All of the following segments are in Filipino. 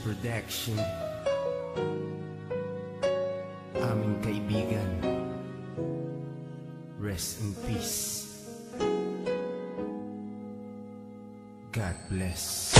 Production. Aming kaibigan, rest in peace. God bless.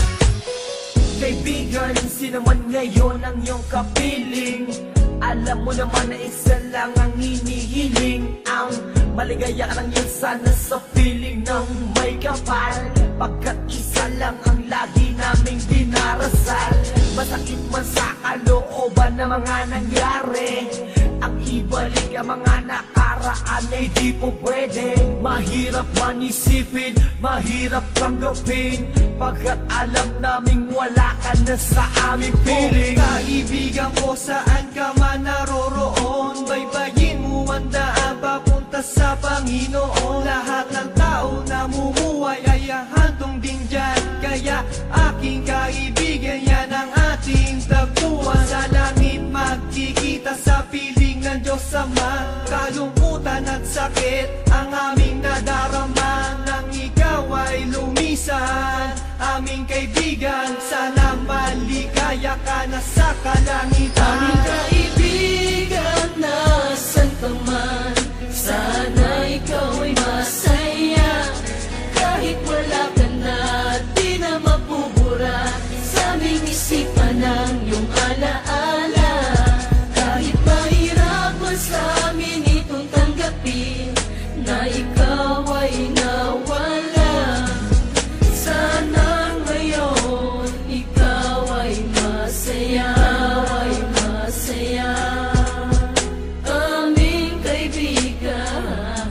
Kaibigan, sino man ngayon ang iyong kapiling, alam mo naman na isa lang ang hinihiling. Ang maligaya ka lang yun sana sa piling ng may kapal, pagkat isa lang ang lagi naming dinarasal. Masakit man sa kalooban na mga nangyari, ang ibalik ang mga nakaraan ay di po pwede. Mahirap man isipin, mahirap tanggapin, pagkat alam naming wala ka na sa aming piling. Kaibigan ko, saan ka man naroroon, baybayin mo ang daan papunta sa Panginoon. Lahat ng tao na mumuhay ay handong din dyan, kaya aking kaibigan, yan ang ating tagpuan. Sa langit magkikita sa piling ng Diyos Ama, kalungkutan at sakit ang aming nadarama. Nang ikaw ay lumisan, aming kaibigan, sana maligaya ka na sa kalangitan. Aming kaibigan, nasan ka man, sana ikaw ay masaya. Kahit wala ka na, di na mapubura sa aming isipan ng iyong alaala. Kahit mahirap man sa amin itong tanggapin, na ikaw ay nawala. Sana ngayon ikaw ay masaya, ay masaya. Aming kaibigan,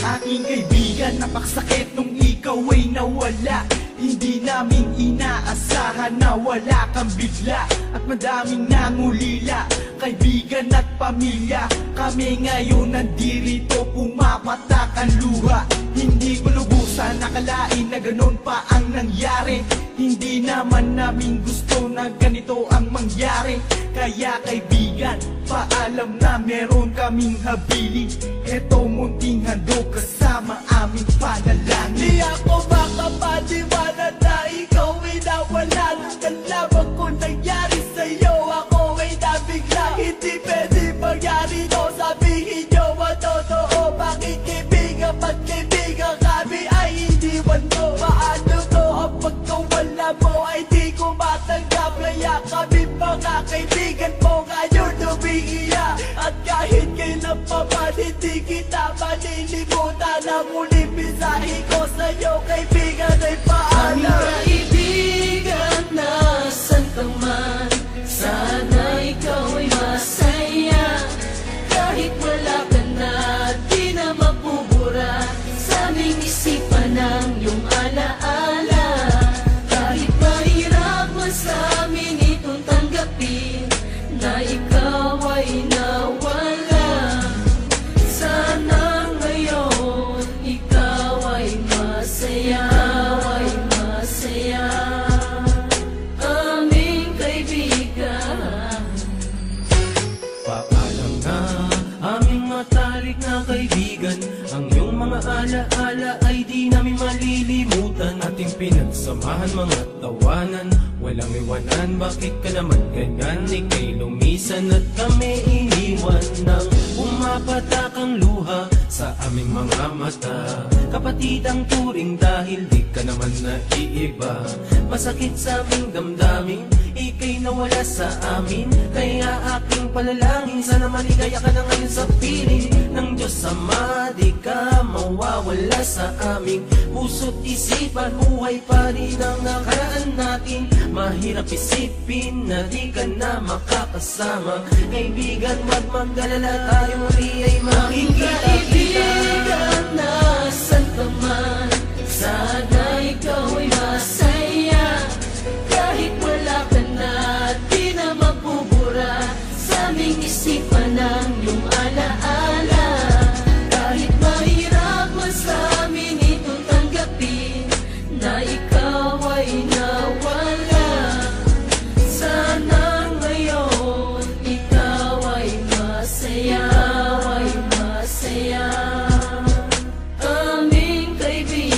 Aking kaibigan, napakasakit nung ikaw ay nawala. Hindi namin inaasahan na wala kang bigla, at madaming nangulila, kaibigan at pamilya. Kami ngayon nandirito, pumapatak ang luha. Hindi ko lubusan nakalain na ganon pa ang nangyari. Hindi naman namin gusto na ganito ang mangyari. Kaya kaibigan, paalam na meron kaming habili. Eto munting handog kasama aming panalangin. Di ako makapaniwala na ikaw ay nawala. Ang lamang ko nangyari sa'yo, ako ay nabigla. Hindi pwede mangyari to, sabihin nyo ang totoo. Makikibigan, magkibigan kami ay iniwan mo. Paano to ang pagkawala mo ay di ko matanggap. Kaya kami mga kaibigan mo ngayon umiiyak. At kahit kailan pa man hindi kita malilimutan. Ang muling mensahe ko sa'yo kaibigan ay aming paalam. kaibigan, nasan ka man, sana ikaw ay masaya. Kahit wala ka na, di na mapubura sa aming isipan ng iyong alaala. Kahit mahirap man sa amin itong tanggapin, na ikaw ay nawala. Sana ngayon ikaw ay masaya, ay masaya. Aming kaibigan, Paalam na aming matalik na kaibigan, ang iyong mga alaala ay di namin malilimutan. Ating pinagsamahan mga tawanan, walang iwanan. Bakit ka naman ganyan? Ika'y lumisan at kami iniwan. Nang pumapatak ang luha sa aming mga mata, kapatid ang turing dahil di ka naman naiiba. Masakit sa aming damdamin, ika'y nawala sa amin. Kaya aking palalangin, sana maligaya ka na ngayon sa piling ng Diyos Ama. Di ka mawawala sa aming puso't isipan. Buhay pa rin ang nakaraan natin. Mahirap isipin na di ka na makakasama. Kaibigan, wag mag-alala, tayo muli ay makikita. kaibigan, nasan ka man, sana ikaw ay masaya. Kahit wala ka na, di na mapubura sa aming isipan ng iyong alaala. Kahit mahirap man sa amin itong tanggapin, na ikaw ay nawala. Sana ngayon ikaw ay masaya, ay masaya. Aming kaibigan.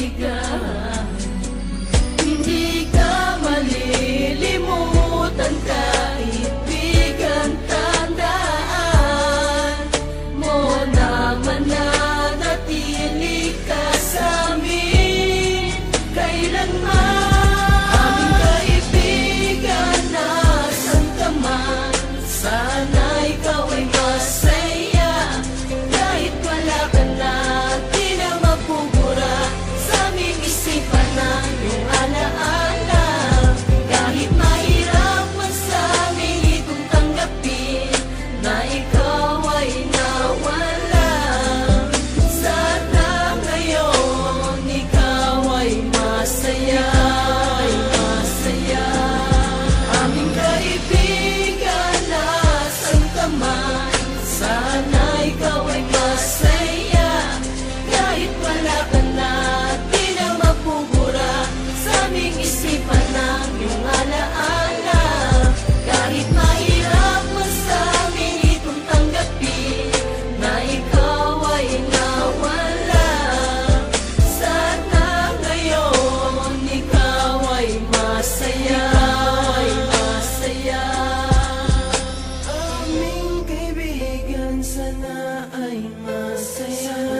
ay masaya.